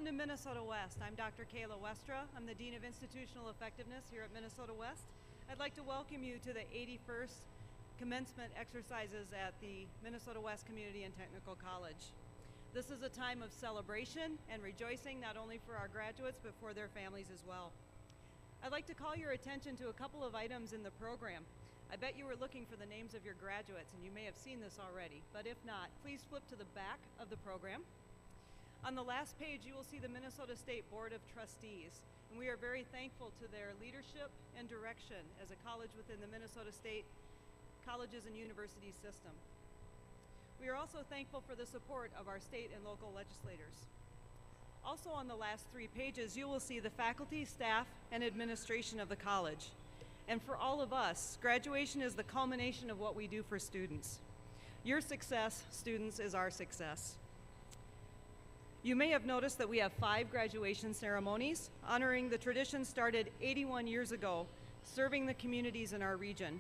Welcome to Minnesota West. I'm Dr. Kayla Westra. I'm the Dean of Institutional Effectiveness here at Minnesota West. I'd like to welcome you to the 81st commencement exercises at the Minnesota West Community and Technical College. This is a time of celebration and rejoicing not only for our graduates but for their families as well. I'd like to call your attention to a couple of items in the program. I bet you were looking for the names of your graduates and you may have seen this already, but if not, please flip to the back of the program. On the last page, you will see the Minnesota State Board of Trustees, and we are very thankful to their leadership and direction as a college within the Minnesota State Colleges and Universities system. We are also thankful for the support of our state and local legislators. Also on the last 3 pages, you will see the faculty, staff, and administration of the college. And for all of us, graduation is the culmination of what we do for students. Your success, students, is our success. You may have noticed that we have 5 graduation ceremonies honoring the tradition started 81 years ago, serving the communities in our region.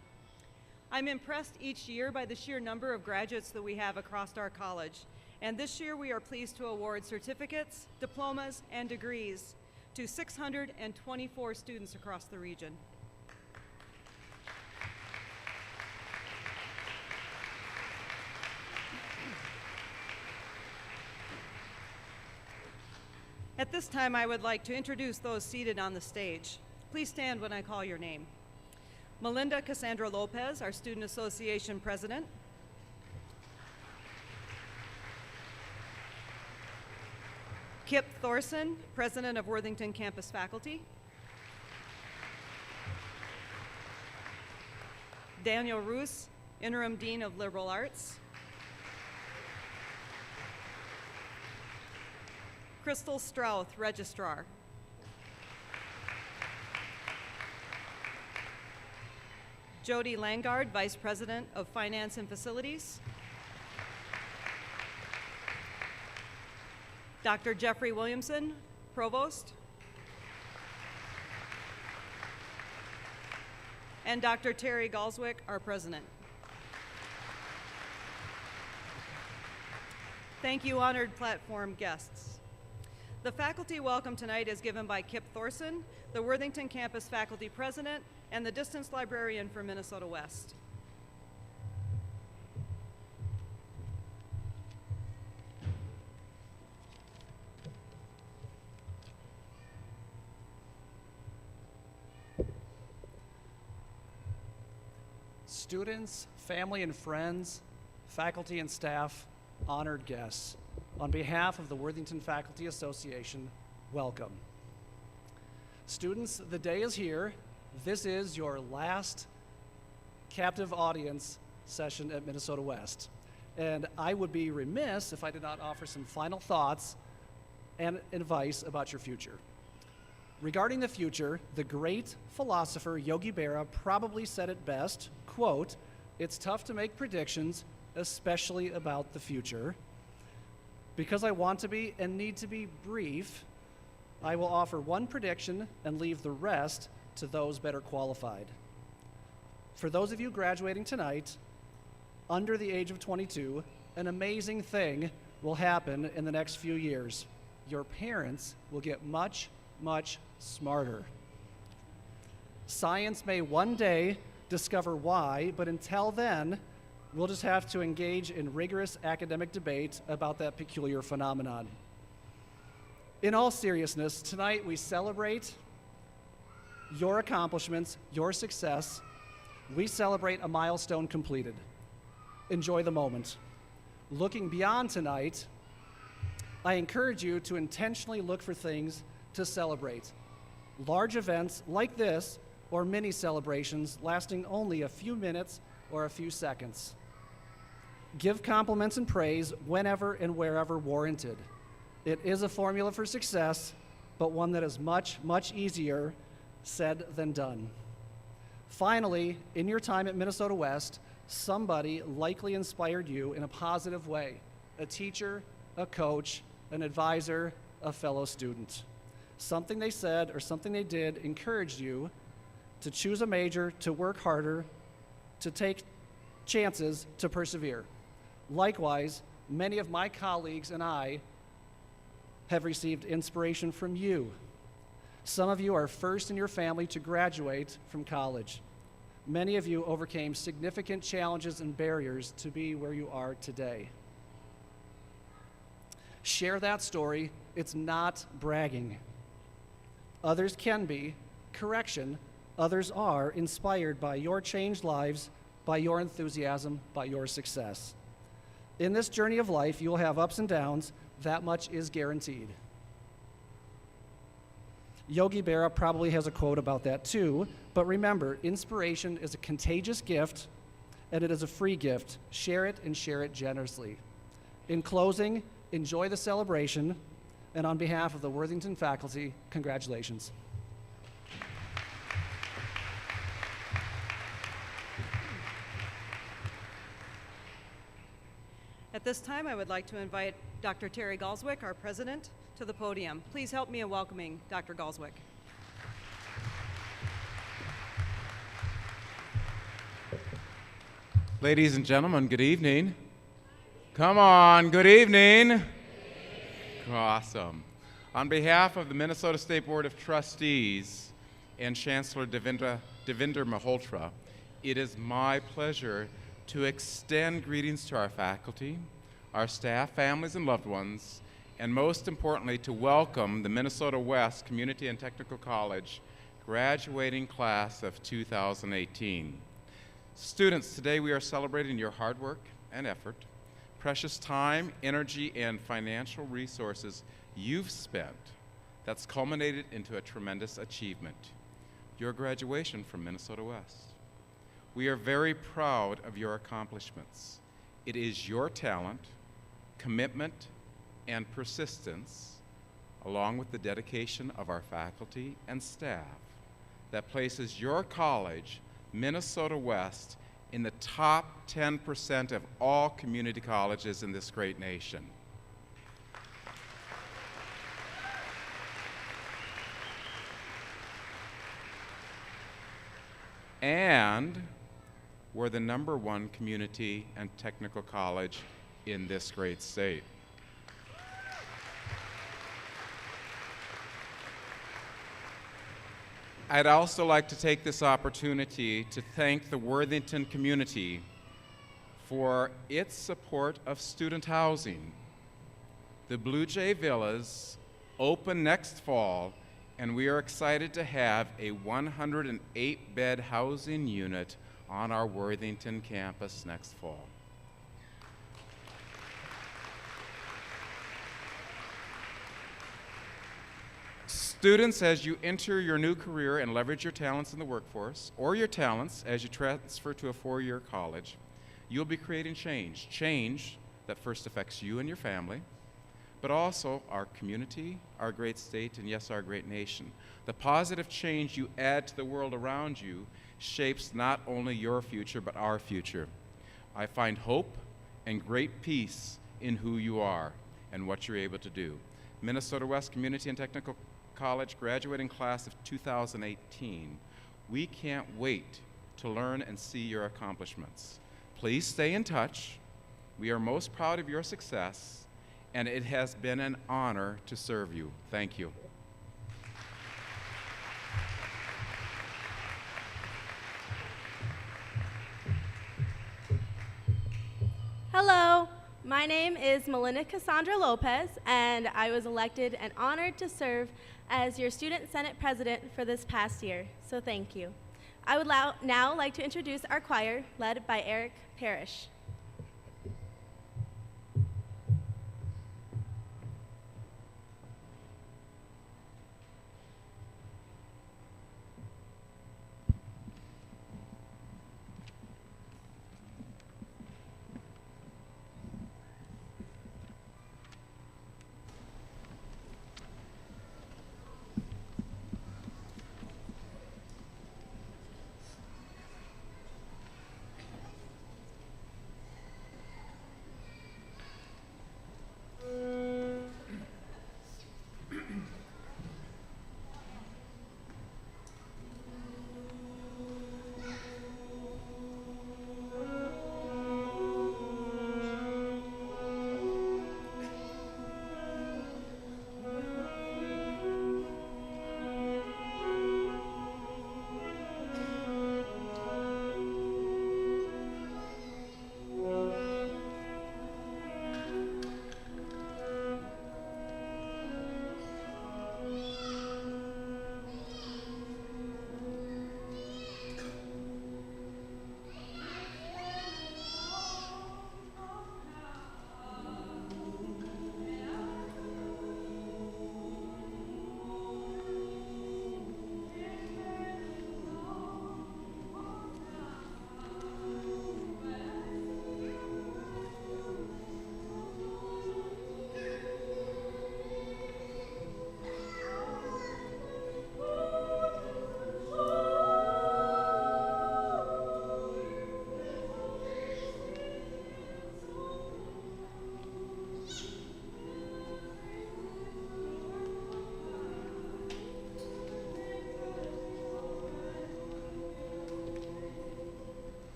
I'm impressed each year by the sheer number of graduates that we have across our college. And this year we are pleased to award certificates, diplomas, and degrees to 624 students across the region. At this time, I would like to introduce those seated on the stage. Please stand when I call your name. Melinda Cassandra Lopez, our Student Association President. Kip Thorson, President of Worthington Campus Faculty. Daniel Roos, Interim Dean of Liberal Arts. Crystal Strouth, Registrar. Jody Langard, Vice President of Finance and Facilities. Dr. Jeffrey Williamson, Provost. And Dr. Terry Galswick, our President. Thank you, honored platform guests. The faculty welcome tonight is given by Kip Thorson, the Worthington Campus Faculty President and the Distance Librarian for Minnesota West. Students, family and friends, faculty and staff, honored guests, on behalf of the Worthington Faculty Association, welcome. Students, the day is here. This is your last captive audience session at Minnesota West. And I would be remiss if I did not offer some final thoughts and advice about your future. Regarding the future, the great philosopher Yogi Berra probably said it best, quote, "It's tough to make predictions, especially about the future. Because I want to be and need to be brief, I will offer one prediction and leave the rest to those better qualified. For those of you graduating tonight, under the age of 22, an amazing thing will happen in the next few years. Your parents will get much, much smarter. Science may one day discover why, but until then, we'll just have to engage in rigorous academic debate about that peculiar phenomenon. In all seriousness, tonight we celebrate your accomplishments, your success. We celebrate a milestone completed. Enjoy the moment. Looking beyond tonight, I encourage you to intentionally look for things to celebrate. Large events like this, or mini celebrations lasting only a few minutes or a few seconds. Give compliments and praise whenever and wherever warranted. It is a formula for success, but one that is much, much easier said than done. Finally, in your time at Minnesota West, somebody likely inspired you in a positive way. A teacher, a coach, an advisor, a fellow student. Something they said or something they did encouraged you to choose a major, to work harder, to take chances, to persevere. Likewise, many of my colleagues and I have received inspiration from you. Some of you are first in your family to graduate from college. Many of you overcame significant challenges and barriers to be where you are today. Share that story. It's not bragging. Others can be. Correction, others are inspired by your changed lives, by your enthusiasm, by your success. In this journey of life, you will have ups and downs. That much is guaranteed. Yogi Berra probably has a quote about that too, but remember, inspiration is a contagious gift, and it is a free gift. Share it and share it generously. In closing, enjoy the celebration, and on behalf of the Worthington faculty, congratulations. At this time, I would like to invite Dr. Terry Galswick, our president, to the podium. Please help me in welcoming Dr. Galswick. Ladies and gentlemen, good evening. Come on, good evening. Awesome. On behalf of the Minnesota State Board of Trustees and Chancellor Devinder Malhotra, it is my pleasure to extend greetings to our faculty, our staff, families, and loved ones, and most importantly, to welcome the Minnesota West Community and Technical College graduating class of 2018. Students, today we are celebrating your hard work and effort, precious time, energy, and financial resources you've spent that's culminated into a tremendous achievement, your graduation from Minnesota West. We are very proud of your accomplishments. It is your talent, commitment, and persistence, along with the dedication of our faculty and staff, that places your college, Minnesota West, in the top 10% of all community colleges in this great nation. And we're the #1 community and technical college in this great state. I'd also like to take this opportunity to thank the Worthington community for its support of student housing. The Blue Jay Villas open next fall, and we are excited to have a 108-bed housing unit on our Worthington campus next fall. Students, as you enter your new career and leverage your talents in the workforce, or your talents as you transfer to a four-year college, you'll be creating change that first affects you and your family, but also our community, our great state, and yes, our great nation. The positive change you add to the world around you shapes not only your future, but our future. I find hope and great peace in who you are and what you're able to do. Minnesota West Community and Technical College graduating class of 2018, we can't wait to learn and see your accomplishments. Please stay in touch. We are most proud of your success, and it has been an honor to serve you. Thank you. Hello, my name is Melinda Cassandra Lopez, and I was elected and honored to serve as your Student Senate President for this past year, so thank you. I would now like to introduce our choir, led by Eric Parrish.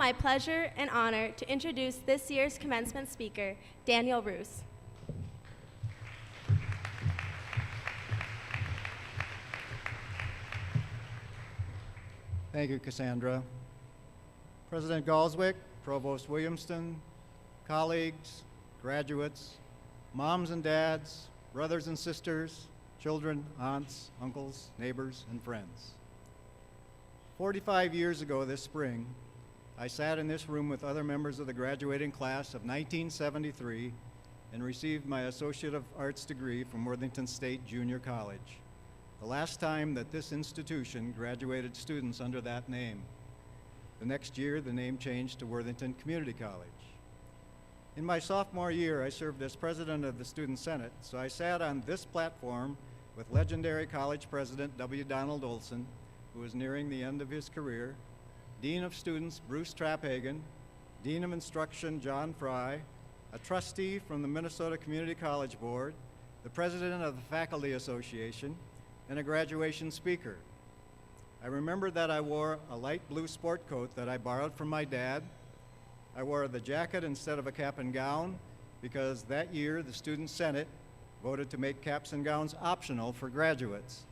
my pleasure and honor to introduce this year's commencement speaker, Daniel Roos. Thank you, Cassandra. President Galswick, Provost Williamston, colleagues, graduates, moms and dads, brothers and sisters, children, aunts, uncles, neighbors, and friends. 45 years ago this spring, I sat in this room with other members of the graduating class of 1973 and received my Associate of Arts degree from Worthington State Junior College, the last time that this institution graduated students under that name. The next year, the name changed to Worthington Community College. In my sophomore year, I served as president of the Student Senate, so I sat on this platform with legendary college president W. Donald Olson, who was nearing the end of his career, Dean of Students Bruce Trapphagen, Dean of Instruction John Fry, a trustee from the Minnesota Community College Board, the president of the Faculty Association, and a graduation speaker. I remember that I wore a light blue sport coat that I borrowed from my dad. I wore the jacket instead of a cap and gown because that year the Student Senate voted to make caps and gowns optional for graduates,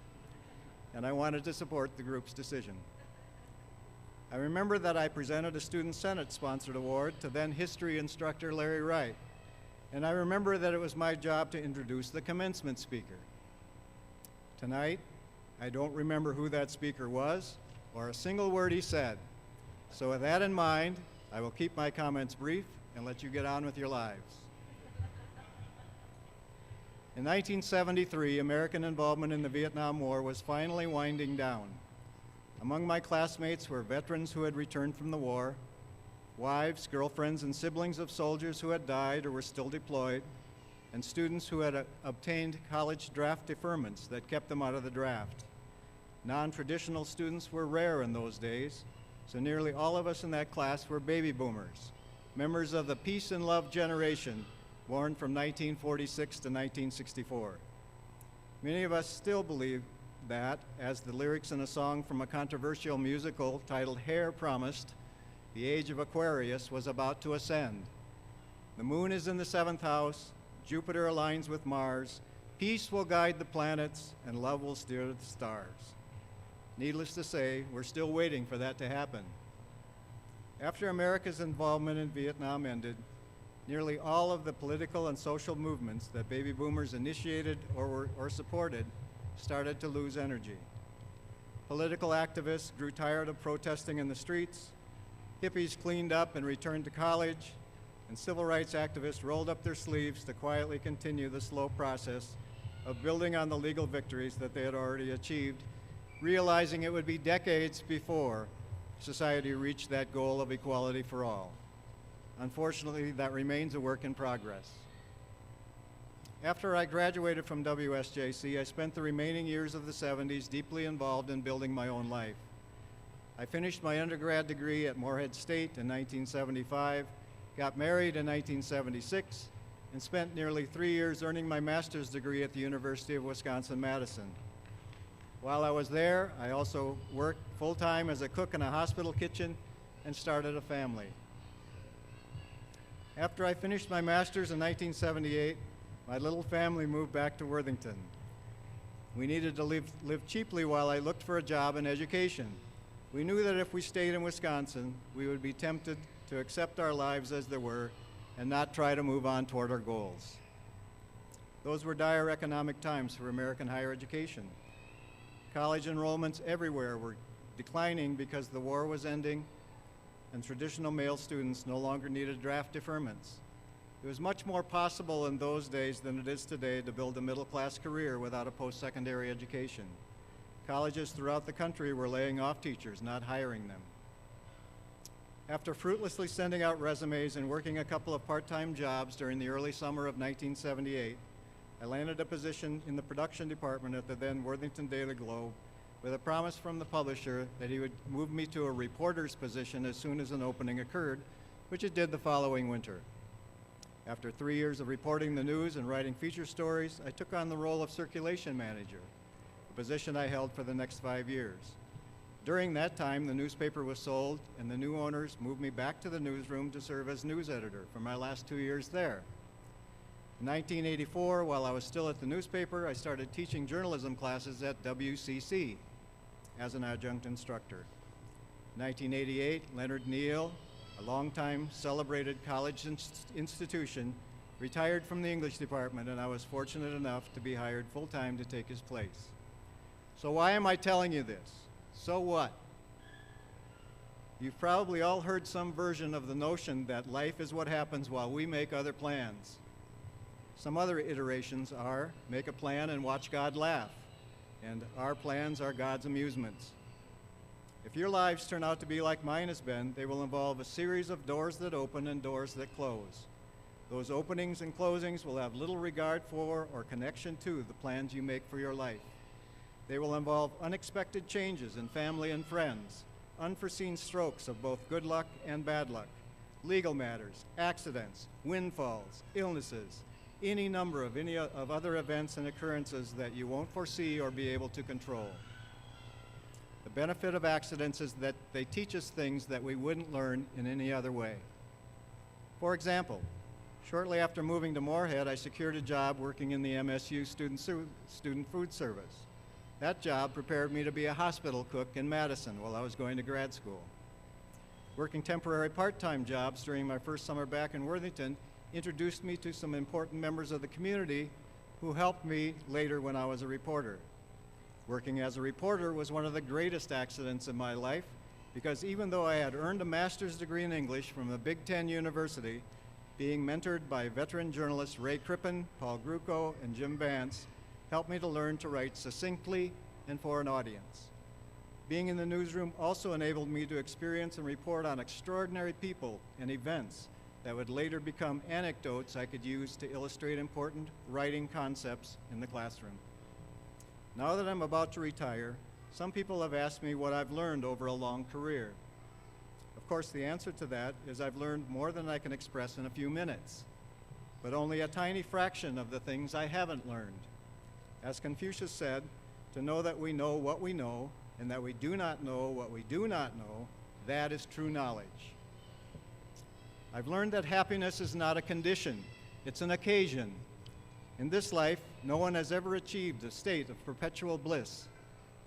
and I wanted to support the group's decision. I remember that I presented a Student Senate-sponsored award to then history instructor Larry Wright, and I remember that it was my job to introduce the commencement speaker. Tonight, I don't remember who that speaker was or a single word he said. So with that in mind, I will keep my comments brief and let you get on with your lives. In 1973, American involvement in the Vietnam War was finally winding down. Among my classmates were veterans who had returned from the war, wives, girlfriends, and siblings of soldiers who had died or were still deployed, and students who had obtained college draft deferments that kept them out of the draft. Non-traditional students were rare in those days, so nearly all of us in that class were baby boomers, members of the peace and love generation born from 1946 to 1964. Many of us still believe that, as the lyrics in a song from a controversial musical titled Hair promised, the age of Aquarius was about to ascend. The moon is in the 7th house, Jupiter aligns with Mars, peace will guide the planets, and love will steer the stars. Needless to say, we're still waiting for that to happen. After America's involvement in Vietnam ended, nearly all of the political and social movements that baby boomers initiated or supported started to lose energy. Political activists grew tired of protesting in the streets, hippies cleaned up and returned to college, and civil rights activists rolled up their sleeves to quietly continue the slow process of building on the legal victories that they had already achieved, realizing it would be decades before society reached that goal of equality for all. Unfortunately, that remains a work in progress. After I graduated from WSJC, I spent the remaining years of the 70s deeply involved in building my own life. I finished my undergrad degree at Morehead State in 1975, got married in 1976, and spent nearly 3 years earning my master's degree at the University of Wisconsin-Madison. While I was there, I also worked full-time as a cook in a hospital kitchen and started a family. After I finished my master's in 1978, my little family moved back to Worthington. We needed to live cheaply while I looked for a job in education. We knew that if we stayed in Wisconsin, we would be tempted to accept our lives as they were and not try to move on toward our goals. Those were dire economic times for American higher education. College enrollments everywhere were declining because the war was ending and traditional male students no longer needed draft deferments. It was much more possible in those days than it is today to build a middle-class career without a post-secondary education. Colleges throughout the country were laying off teachers, not hiring them. After fruitlessly sending out resumes and working a couple of part-time jobs during the early summer of 1978, I landed a position in the production department at the then Worthington Daily Globe with a promise from the publisher that he would move me to a reporter's position as soon as an opening occurred, which it did the following winter. After 3 years of reporting the news and writing feature stories, I took on the role of circulation manager, a position I held for the next 5 years. During that time, the newspaper was sold, and the new owners moved me back to the newsroom to serve as news editor for my last 2 years there. In 1984, while I was still at the newspaper, I started teaching journalism classes at WCC as an adjunct instructor. In 1988, Leonard Neal, a longtime celebrated college institution, retired from the English department, and I was fortunate enough to be hired full-time to take his place. So why am I telling you this? So what? You've probably all heard some version of the notion that life is what happens while we make other plans. Some other iterations are make a plan and watch God laugh, and our plans are God's amusements. If your lives turn out to be like mine has been, they will involve a series of doors that open and doors that close. Those openings and closings will have little regard for or connection to the plans you make for your life. They will involve unexpected changes in family and friends, unforeseen strokes of both good luck and bad luck, legal matters, accidents, windfalls, illnesses, any number of other events and occurrences that you won't foresee or be able to control. The benefit of accidents is that they teach us things that we wouldn't learn in any other way. For example, shortly after moving to Moorhead, I secured a job working in the MSU student food service. That job prepared me to be a hospital cook in Madison while I was going to grad school. Working temporary part-time jobs during my first summer back in Worthington introduced me to some important members of the community who helped me later when I was a reporter. Working as a reporter was one of the greatest accidents in my life because even though I had earned a master's degree in English from a Big Ten university, being mentored by veteran journalists Ray Crippen, Paul Gruco, and Jim Vance helped me to learn to write succinctly and for an audience. Being in the newsroom also enabled me to experience and report on extraordinary people and events that would later become anecdotes I could use to illustrate important writing concepts in the classroom. Now that I'm about to retire, some people have asked me what I've learned over a long career. Of course, the answer to that is I've learned more than I can express in a few minutes, but only a tiny fraction of the things I haven't learned. As Confucius said, to know that we know what we know and that we do not know what we do not know, that is true knowledge. I've learned that happiness is not a condition, it's an occasion. In this life, no one has ever achieved a state of perpetual bliss.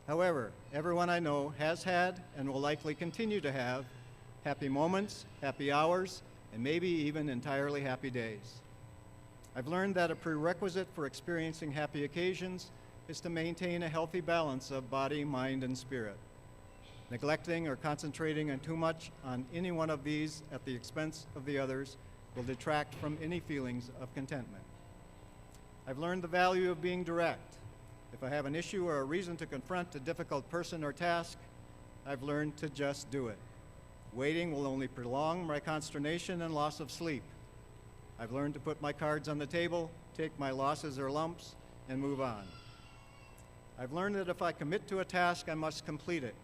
However, everyone I know has had and will likely continue to have happy moments, happy hours, and maybe even entirely happy days. I've learned that a prerequisite for experiencing happy occasions is to maintain a healthy balance of body, mind, and spirit. Neglecting or concentrating on too much on any one of these at the expense of the others will detract from any feelings of contentment. I've learned the value of being direct. If I have an issue or a reason to confront a difficult person or task, I've learned to just do it. Waiting will only prolong my consternation and loss of sleep. I've learned to put my cards on the table, take my losses or lumps, and move on. I've learned that if I commit to a task, I must complete it.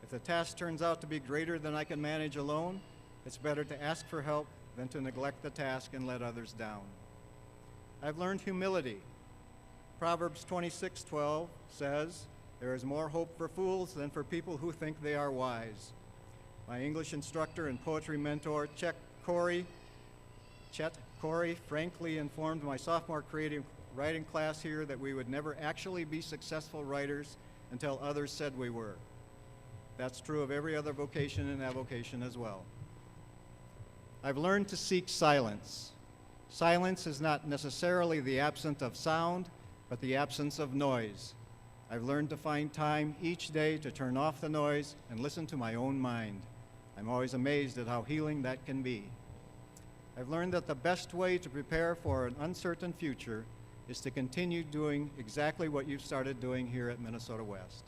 If the task turns out to be greater than I can manage alone, it's better to ask for help than to neglect the task and let others down. I've learned humility. Proverbs 26:12 says, "There is more hope for fools than for people who think they are wise." My English instructor and poetry mentor, Chet Corey, frankly informed my sophomore creative writing class here that we would never actually be successful writers until others said we were. That's true of every other vocation and avocation as well. I've learned to seek silence. Silence is not necessarily the absence of sound, but the absence of noise. I've learned to find time each day to turn off the noise and listen to my own mind. I'm always amazed at how healing that can be. I've learned that the best way to prepare for an uncertain future is to continue doing exactly what you've started doing here at Minnesota West.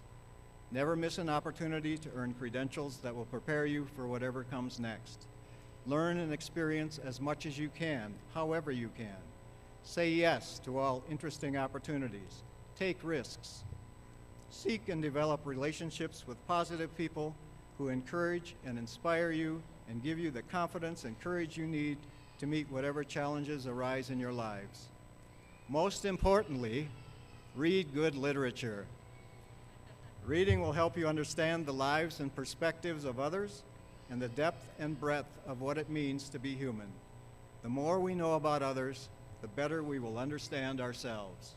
Never miss an opportunity to earn credentials that will prepare you for whatever comes next. Learn and experience as much as you can, however you can. Say yes to all interesting opportunities. Take risks. Seek and develop relationships with positive people who encourage and inspire you and give you the confidence and courage you need to meet whatever challenges arise in your lives. Most importantly, read good literature. Reading will help you understand the lives and perspectives of others and the depth and breadth of what it means to be human. The more we know about others, the better we will understand ourselves.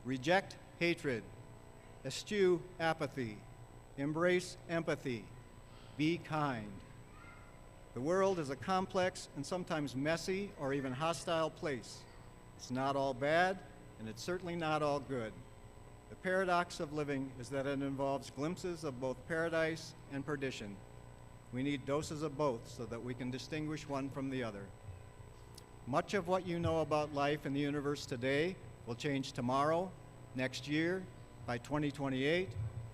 Reject hatred, eschew apathy, embrace empathy, be kind. The world is a complex and sometimes messy or even hostile place. It's not all bad, and it's certainly not all good. The paradox of living is that it involves glimpses of both paradise and perdition. We need doses of both so that we can distinguish one from the other. Much of what you know about life in the universe today will change tomorrow, next year, by 2028,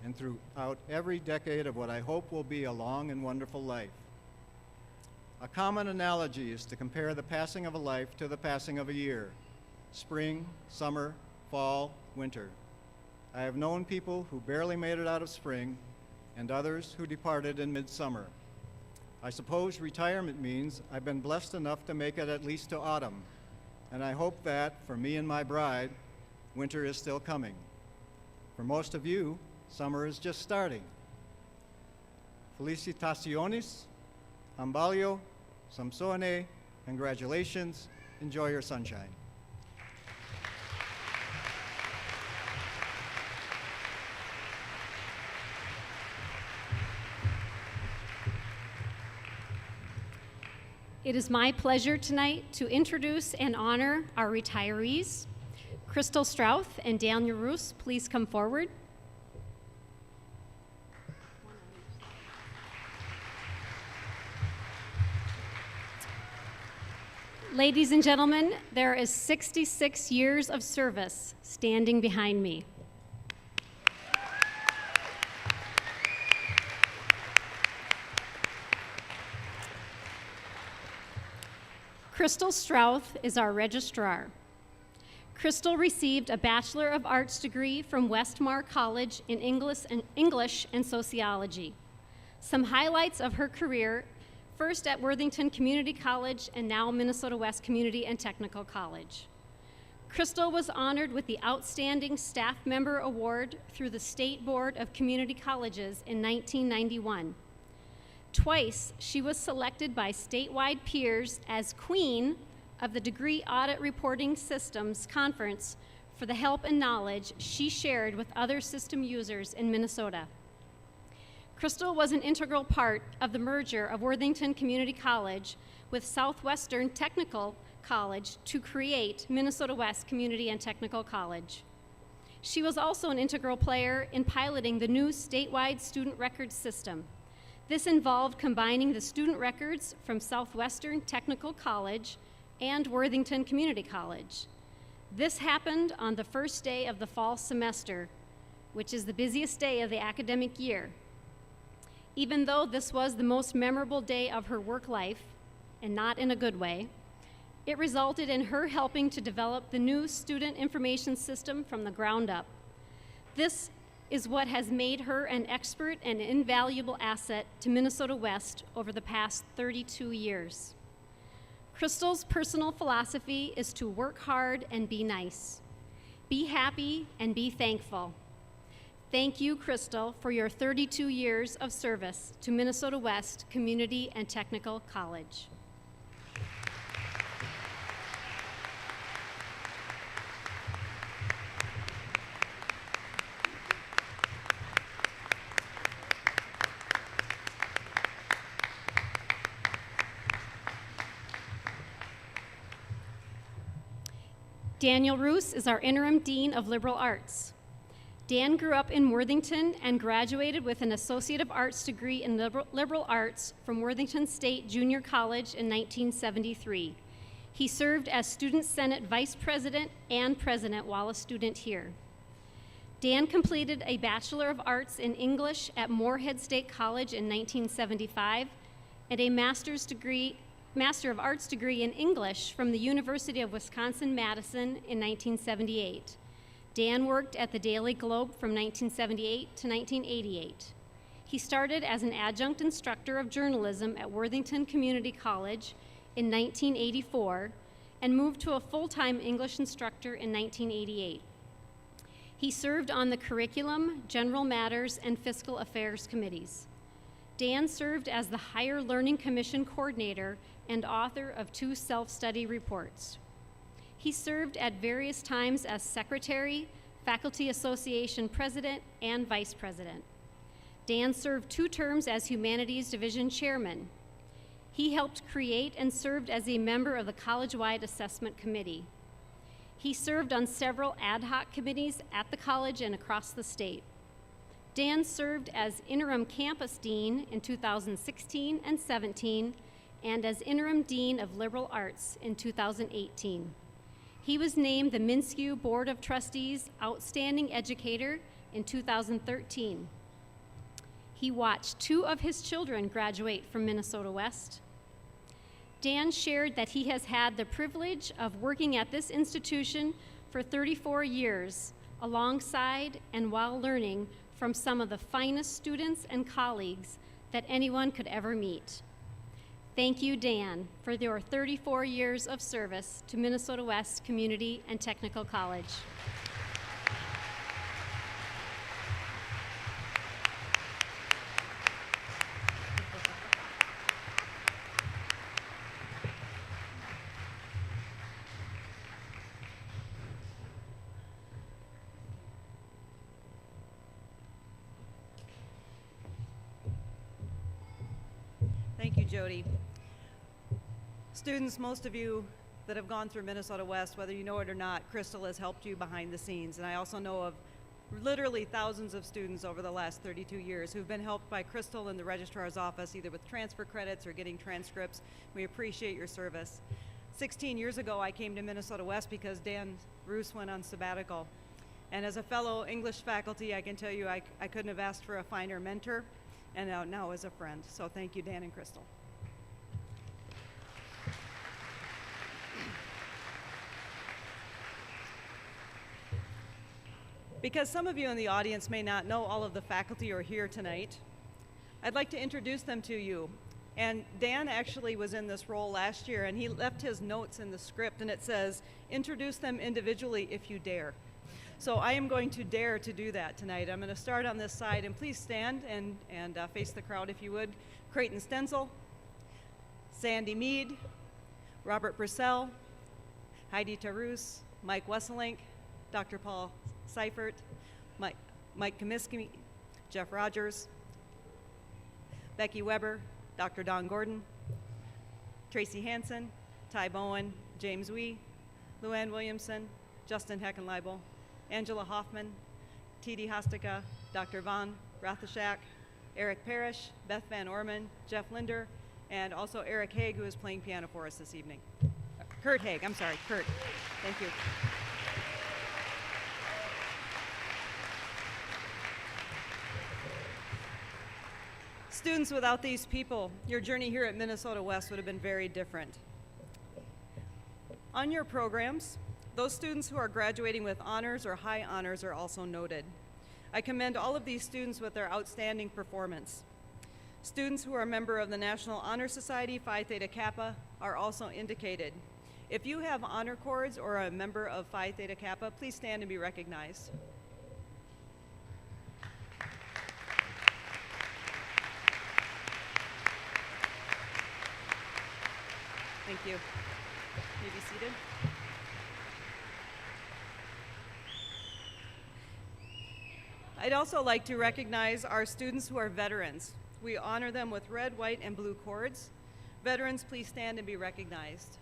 and throughout every decade of what I hope will be a long and wonderful life. A common analogy is to compare the passing of a life to the passing of a year: spring, summer, fall, winter. I have known people who barely made it out of spring and others who departed in midsummer. I suppose retirement means I've been blessed enough to make it at least to autumn, and I hope that, for me and my bride, winter is still coming. For most of you, summer is just starting. Felicitaciones, Ambalio, Samsone, congratulations, enjoy your sunshine. It is my pleasure tonight to introduce and honor our retirees. Crystal Strouth and Daniel Roos, please come forward. Ladies and gentlemen, there is 66 years of service standing behind me. Crystal Strouth is our registrar. Crystal received a Bachelor of Arts degree from Westmar College in English and Sociology. Some highlights of her career: first at Worthington Community College and now Minnesota West Community and Technical College. Crystal was honored with the Outstanding Staff Member Award through the State Board of Community Colleges in 1991. Twice, she was selected by statewide peers as Queen of the Degree Audit Reporting Systems Conference for the help and knowledge she shared with other system users in Minnesota. Crystal was an integral part of the merger of Worthington Community College with Southwestern Technical College to create Minnesota West Community and Technical College. She was also an integral player in piloting the new statewide student records system. This involved combining the student records from Southwestern Technical College and Worthington Community College. This happened on the first day of the fall semester, which is the busiest day of the academic year. Even though this was the most memorable day of her work life, and not in a good way, it resulted in her helping to develop the new student information system from the ground up. This is what has made her an expert and invaluable asset to Minnesota West over the past 32 years. Crystal's personal philosophy is to work hard and be nice. Be happy and be thankful. Thank you, Crystal, for your 32 years of service to Minnesota West Community and Technical College. Daniel Roos is our interim Dean of Liberal Arts. Dan grew up in Worthington and graduated with an Associate of Arts degree in Liberal Arts from Worthington State Junior College in 1973. He served as Student Senate Vice President and President while a student here. Dan completed a Bachelor of Arts in English at Moorhead State College in 1975 and a Master of Arts degree in English from the University of Wisconsin-Madison in 1978. Dan worked at the Daily Globe from 1978 to 1988. He started as an adjunct instructor of journalism at Worthington Community College in 1984 and moved to a full-time English instructor in 1988. He served on the Curriculum, General Matters, and Fiscal Affairs committees. Dan served as the Higher Learning Commission coordinator and author of 2 self-study reports. He served at various times as secretary, faculty association president, and vice president. Dan served 2 terms as Humanities Division chairman. He helped create and served as a member of the College-wide Assessment Committee. He served on several ad hoc committees at the college and across the state. Dan served as interim campus dean in 2016 and 17, and as interim dean of liberal arts in 2018. He was named the Minskew Board of Trustees Outstanding Educator in 2013. He watched 2 of his children graduate from Minnesota West. Dan shared that he has had the privilege of working at this institution for 34 years, alongside and while learning from some of the finest students and colleagues that anyone could ever meet. Thank you, Dan, for your 34 years of service to Minnesota West Community and Technical College. Thank you, Jody. Students, most of you that have gone through Minnesota West, whether you know it or not, Crystal has helped you behind the scenes. And I also know of literally thousands of students over the last 32 years who've been helped by Crystal in the registrar's office, either with transfer credits or getting transcripts. We appreciate your service. 16 years ago, I came to Minnesota West because Dan Roos went on sabbatical. And as a fellow English faculty, I can tell you I couldn't have asked for a finer mentor, and now as a friend. So thank you, Dan and Crystal. Because some of you in the audience may not know all of the faculty who are here tonight, I'd like to introduce them to you. And Dan actually was in this role last year, and he left his notes in the script, and it says, introduce them individually if you dare. So I am going to dare to do that tonight. I'm going to start on this side, and please stand and face the crowd if you would. Creighton Stenzel, Sandy Mead, Robert Brissell, Heidi Tarus, Mike Wesselink, Dr. Paul Seifert, Mike Comiskey, Jeff Rogers, Becky Weber, Dr. Don Gordon, Tracy Hansen, Ty Bowen, James Wee, Luann Williamson, Justin Heckenleibel, Angela Hoffman, T.D. Hostika, Dr. Von Rathashak, Eric Parrish, Beth Van Orman, Jeff Linder, and also Eric Haig, who is playing piano for us this evening. Kurt Haig, I'm sorry, Kurt. Thank you. Students, without these people, your journey here at Minnesota West would have been very different. On your programs, those students who are graduating with honors or high honors are also noted. I commend all of these students with their outstanding performance. Students who are a member of the National Honor Society, Phi Theta Kappa, are also indicated. If you have honor cords or are a member of Phi Theta Kappa, please stand and be recognized. Thank you. May be seated. I'd also like to recognize our students who are veterans. We honor them with red, white, and blue cords. Veterans, please stand and be recognized.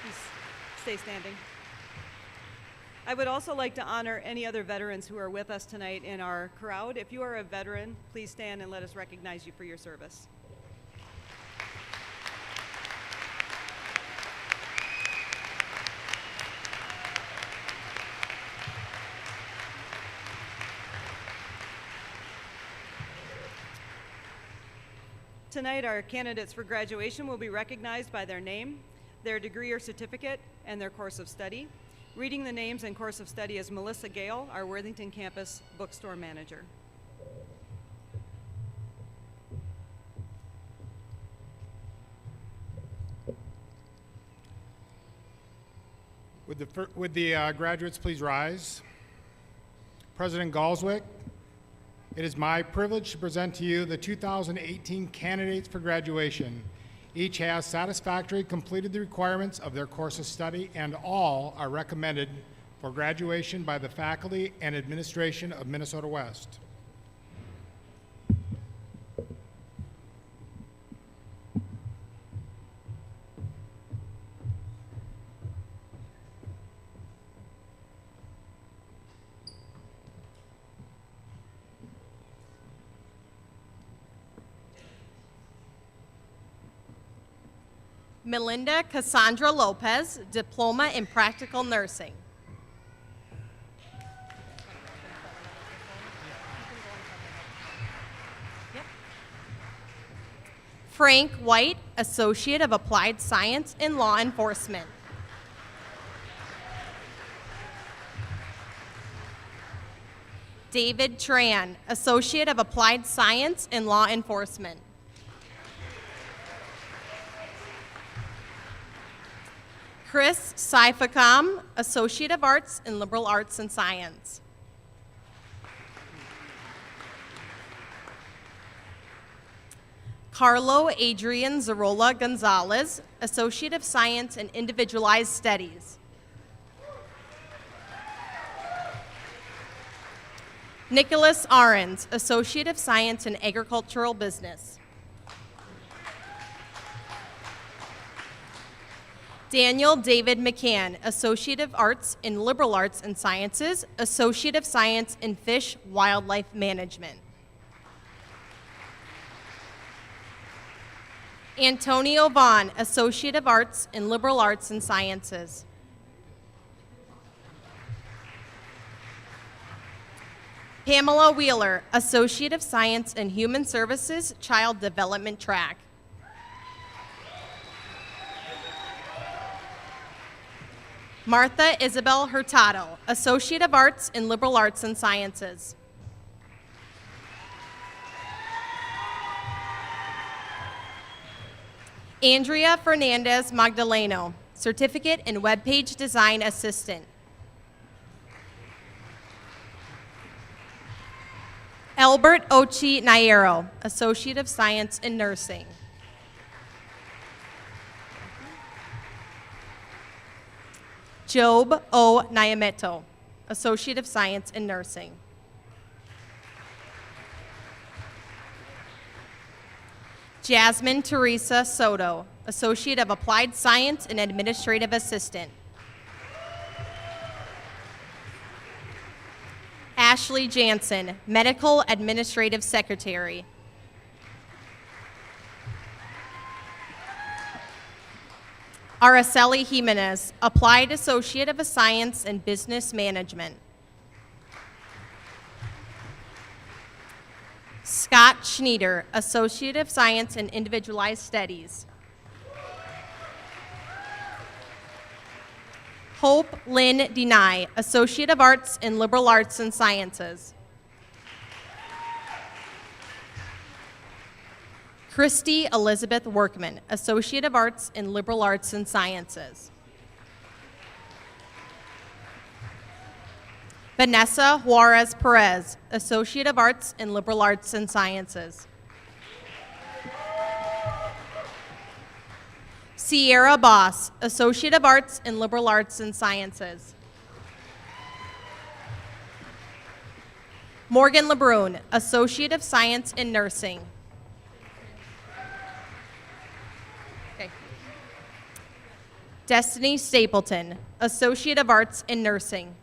Please stay standing. I would also like to honor any other veterans who are with us tonight in our crowd. If you are a veteran, please stand and let us recognize you for your service. Tonight, our candidates for graduation will be recognized by their name, their degree or certificate, and their course of study. Reading the names and course of study is Melissa Gale, our Worthington campus bookstore manager. Would the graduates please rise? President Galswick, it is my privilege to present to you the 2018 candidates for graduation. Each has satisfactorily completed the requirements of their course of study, and all are recommended for graduation by the faculty and administration of Minnesota West. Melinda Cassandra Lopez, Diploma in Practical Nursing. Frank White, Associate of Applied Science in Law Enforcement. David Tran, Associate of Applied Science in Law Enforcement. Chris Saifakam, Associate of Arts in Liberal Arts and Science. Carlo Adrian Zarola Gonzalez, Associate of Science in Individualized Studies. Nicholas Ahrens, Associate of Science in Agricultural Business. Daniel David McCann, Associate of Arts in Liberal Arts and Sciences, Associate of Science in Fish Wildlife Management. Antonio Vaughn, Associate of Arts in Liberal Arts and Sciences. Pamela Wheeler, Associate of Science in Human Services, Child Development Track. Martha Isabel Hurtado, Associate of Arts in Liberal Arts and Sciences. Andrea Fernandez Magdaleno, Certificate in Web Page Design Assistant. Albert Ochi Nairo, Associate of Science in Nursing. Job O. Nyameto, Associate of Science in Nursing. Jasmine Teresa Soto, Associate of Applied Science and Administrative Assistant. Ashley Jansen, Medical Administrative Secretary. Araceli Jimenez, Applied Associate of Science and Business Management. Scott Schneider, Associate of Science in Individualized Studies. Hope Lynn Denai, Associate of Arts in Liberal Arts and Sciences. Christy Elizabeth Workman, Associate of Arts in Liberal Arts and Sciences. Vanessa Juarez Perez, Associate of Arts in Liberal Arts and Sciences. Sierra Boss, Associate of Arts in Liberal Arts and Sciences. Morgan LeBrun, Associate of Science in Nursing. Okay. Destiny Stapleton, Associate of Arts in Nursing.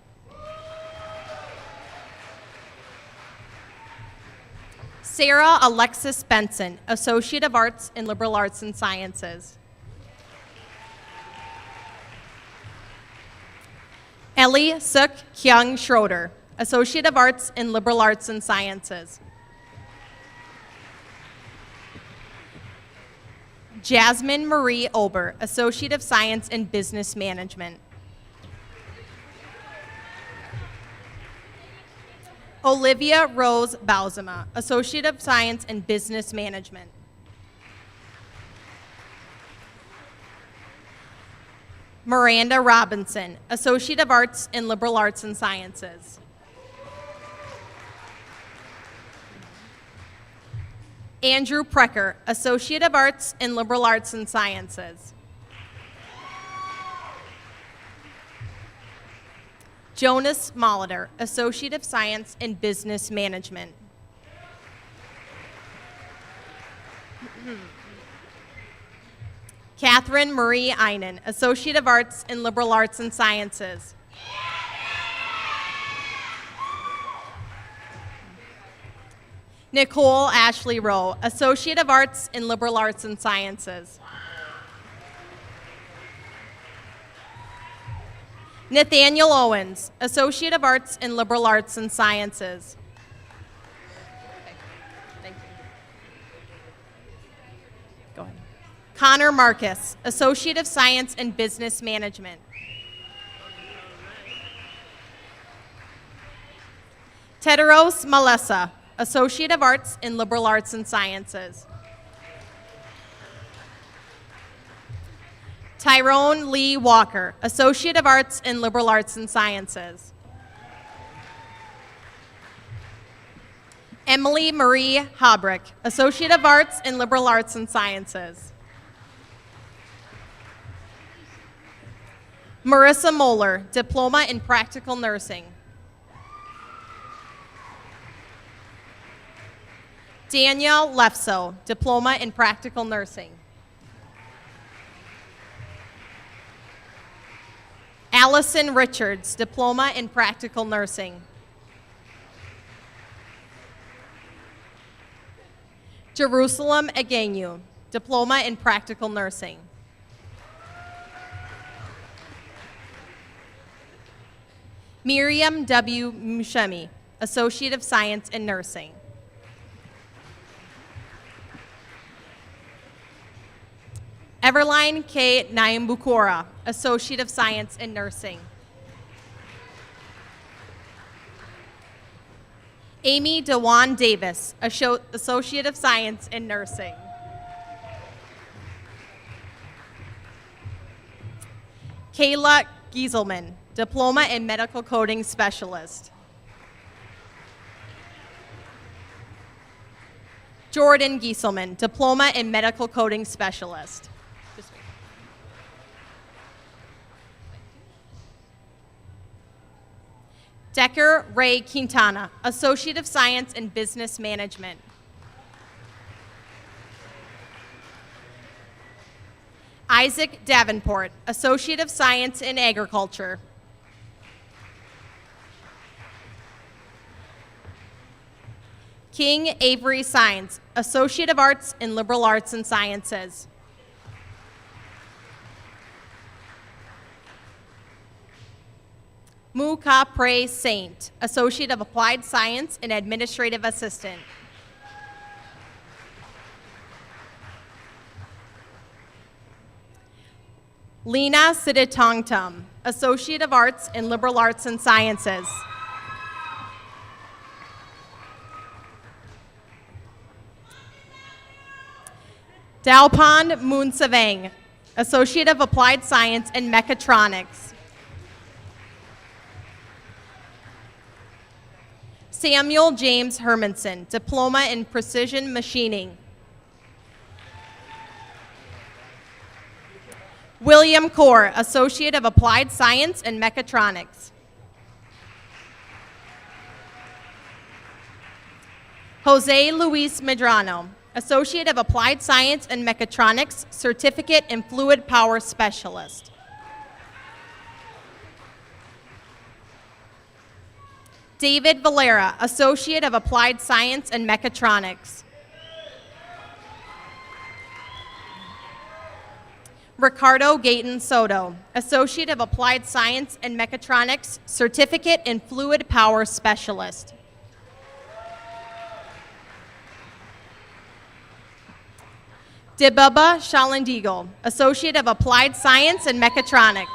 Sarah Alexis Benson, Associate of Arts in Liberal Arts and Sciences. Ellie Suk Kyung Schroeder, Associate of Arts in Liberal Arts and Sciences. Jasmine Marie Ober, Associate of Science in Business Management. Olivia Rose Bauzema, Associate of Science in Business Management. Miranda Robinson, Associate of Arts in Liberal Arts and Sciences. Andrew Precker, Associate of Arts in Liberal Arts and Sciences. Jonas Molitor, Associate of Science in Business Management. Catherine Marie Einen, Associate of Arts in Liberal Arts and Sciences. Nicole Ashley Rowe, Associate of Arts in Liberal Arts and Sciences. Nathaniel Owens, Associate of Arts in Liberal Arts and Sciences. Thank you. Go ahead. Connor Marcus, Associate of Science in Business Management. Tedros Malessa, Associate of Arts in Liberal Arts and Sciences. Tyrone Lee Walker, Associate of Arts in Liberal Arts and Sciences. Emily Marie Habrick, Associate of Arts in Liberal Arts and Sciences. Marissa Moeller, Diploma in Practical Nursing. Danielle Lefso, Diploma in Practical Nursing. Allison Richards, Diploma in Practical Nursing. Jerusalem Agenyu, Diploma in Practical Nursing. Miriam W. Mushemi, Associate of Science in Nursing. Everline K. Nyambukora, Associate of Science in Nursing. Amy DeJuan Davis, Associate of Science in Nursing. Kayla Gieselman, Diploma in Medical Coding Specialist. Jordan Gieselman, Diploma in Medical Coding Specialist. Decker Ray Quintana, Associate of Science in Business Management. Isaac Davenport, Associate of Science in Agriculture. King Avery Sines, Associate of Arts in Liberal Arts and Sciences. Mu Ka Pre Saint, Associate of Applied Science and Administrative Assistant. Lena Siditongtum, Associate of Arts in Liberal Arts and Sciences. Daupon Moon Savang, Associate of Applied Science in Mechatronics. Samuel James Hermanson, Diploma in Precision Machining. William Kaur, Associate of Applied Science in Mechatronics. Jose Luis Medrano, Associate of Applied Science and Mechatronics, Certificate in Fluid Power Specialist. David Valera, Associate of Applied Science and Mechatronics. Ricardo Gayton Soto, Associate of Applied Science and Mechatronics, Certificate in Fluid Power Specialist. Dibaba Shalandigal, Associate of Applied Science and Mechatronics.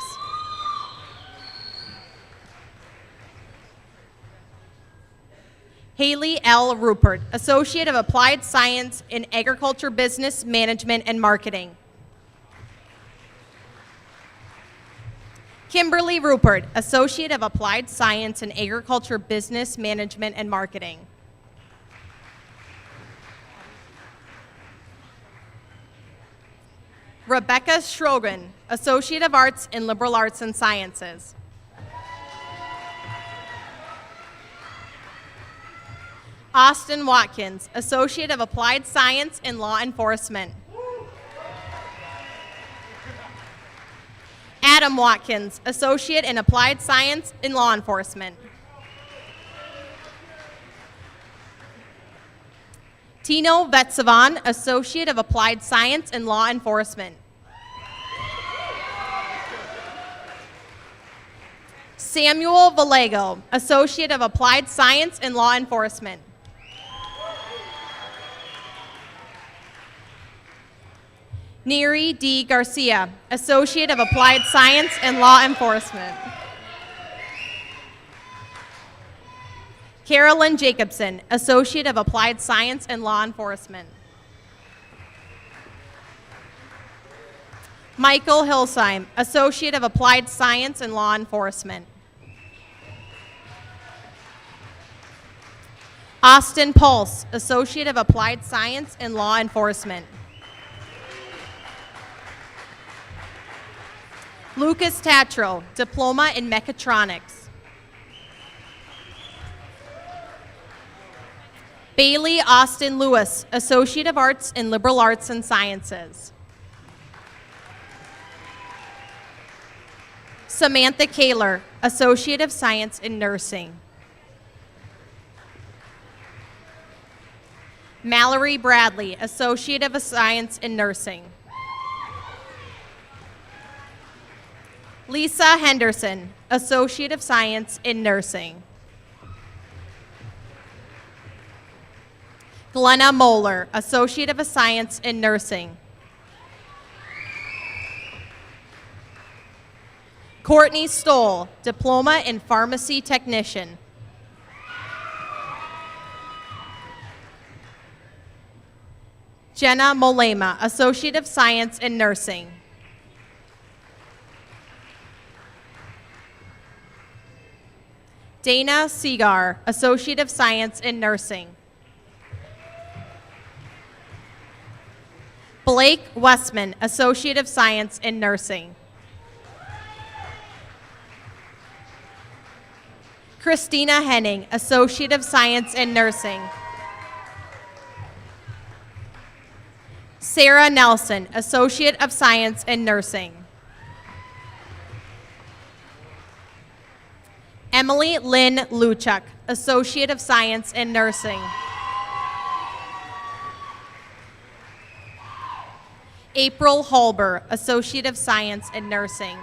Haley L. Rupert, Associate of Applied Science in Agriculture Business Management and Marketing. Kimberly Rupert, Associate of Applied Science in Agriculture Business Management and Marketing. Rebecca Schrogen, Associate of Arts in Liberal Arts and Sciences. Austin Watkins, Associate of Applied Science in Law Enforcement. Adam Watkins, Associate in Applied Science in Law Enforcement. Tino Vetsavan, Associate of Applied Science in Law Enforcement. Samuel Vallejo, Associate of Applied Science in Law Enforcement. Neri D. Garcia, Associate of Applied Science in Law Enforcement. Carolyn Jacobson, Associate of Applied Science in Law Enforcement. Michael Hilsheim, Associate of Applied Science in Law Enforcement. Austin Pulse, Associate of Applied Science in Law Enforcement. Lucas Tatro, Diploma in Mechatronics. Bailey Austin Lewis, Associate of Arts in Liberal Arts and Sciences. Samantha Kaler, Associate of Science in Nursing. Mallory Bradley, Associate of Science in Nursing. Lisa Henderson, Associate of Science in Nursing. Glenna Moeller, Associate of Science in Nursing. Courtney Stoll, Diploma in Pharmacy Technician. Jenna Molema, Associate of Science in Nursing. Dana Segar, Associate of Science in Nursing. Blake Westman, Associate of Science in Nursing. Christina Henning, Associate of Science in Nursing. Sarah Nelson, Associate of Science in Nursing. Emily Lynn Luchuk, Associate of Science in Nursing. April Holber, Associate of Science in Nursing.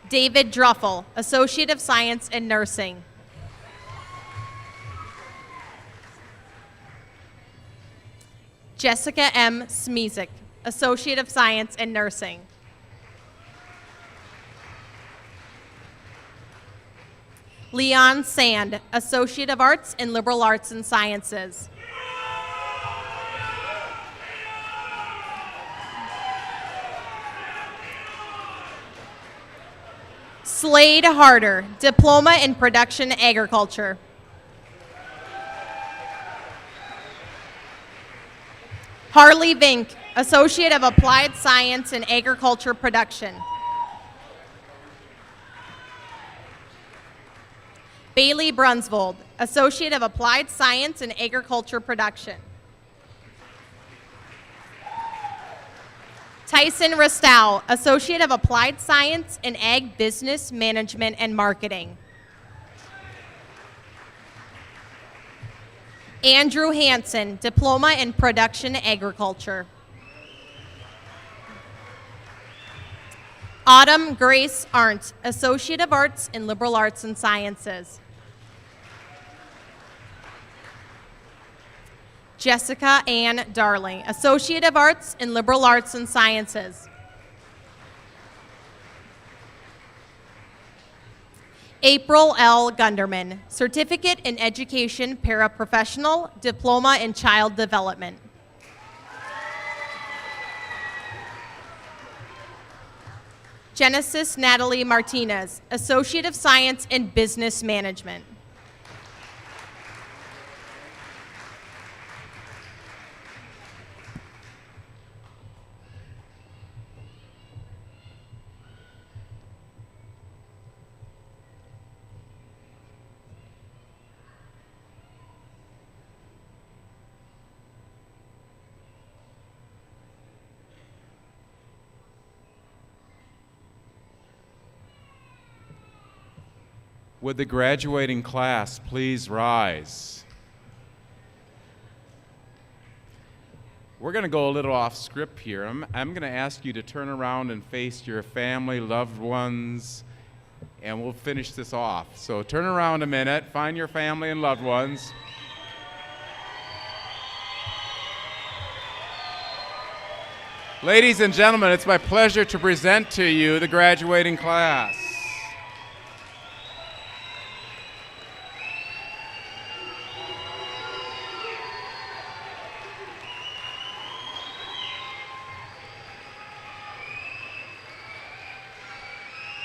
David Druffel, Associate of Science in Nursing. Jessica M. Smizik, Associate of Science in Nursing. Leon Sand, Associate of Arts in Liberal Arts and Sciences. Slade Harder, Diploma in Production Agriculture. Harley Vink, Associate of Applied Science in Agriculture Production. Bailey Brunsvold, Associate of Applied Science in Agriculture Production. Tyson Ristow, Associate of Applied Science in Ag Business Management and Marketing. Andrew Hansen, Diploma in Production Agriculture. Autumn Grace Arndt, Associate of Arts in Liberal Arts and Sciences. Jessica Ann Darling, Associate of Arts in Liberal Arts and Sciences. April L. Gunderman, Certificate in Education Paraprofessional, Diploma in Child Development. Genesis Natalie Martinez, Associate of Science in Business Management. Would the graduating class please rise? We're going to go a little off script here. I'm going to ask you to turn around and face your family, loved ones, and we'll finish this off. So turn around a minute, find your family and loved ones. Ladies and gentlemen, it's my pleasure to present to you the graduating class.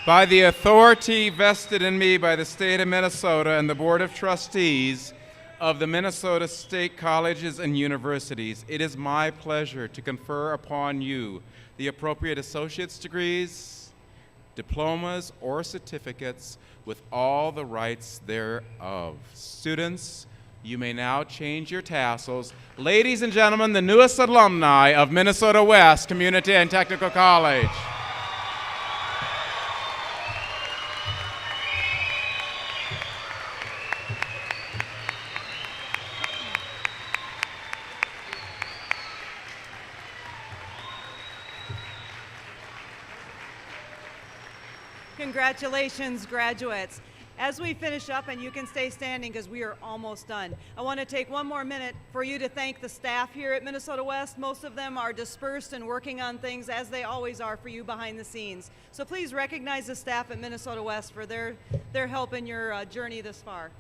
By the authority vested in me by the state of Minnesota and the Board of Trustees of the Minnesota State Colleges and Universities, it is my pleasure to confer upon you the appropriate associate's degrees, diplomas, or certificates with all the rights thereof. Students, you may now change your tassels. Ladies and gentlemen, the newest alumni of Minnesota West Community and Technical College. Congratulations, graduates. As we finish up, and you can stay standing because we are almost done, I want to take one more minute for you to thank the staff here at Minnesota West. Most of them are dispersed and working on things, as they always are for you behind the scenes. So please recognize the staff at Minnesota West for their help in your journey this far.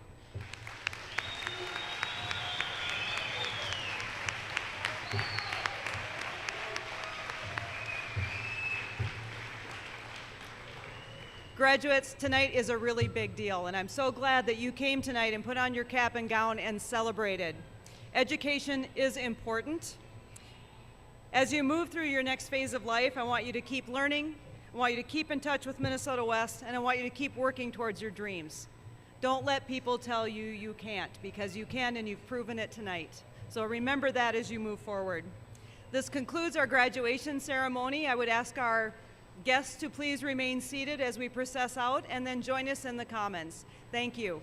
Graduates, tonight is a really big deal, and I'm so glad that you came tonight and put on your cap and gown and celebrated. Education is important. As you move through your next phase of life, I want you to keep learning, I want you to keep in touch with Minnesota West, and I want you to keep working towards your dreams. Don't let people tell you you can't, because you can, and you've proven it tonight. So remember that as you move forward. This concludes our graduation ceremony. I would ask our guests to please remain seated as we process out, and then join us in the Commons. Thank you.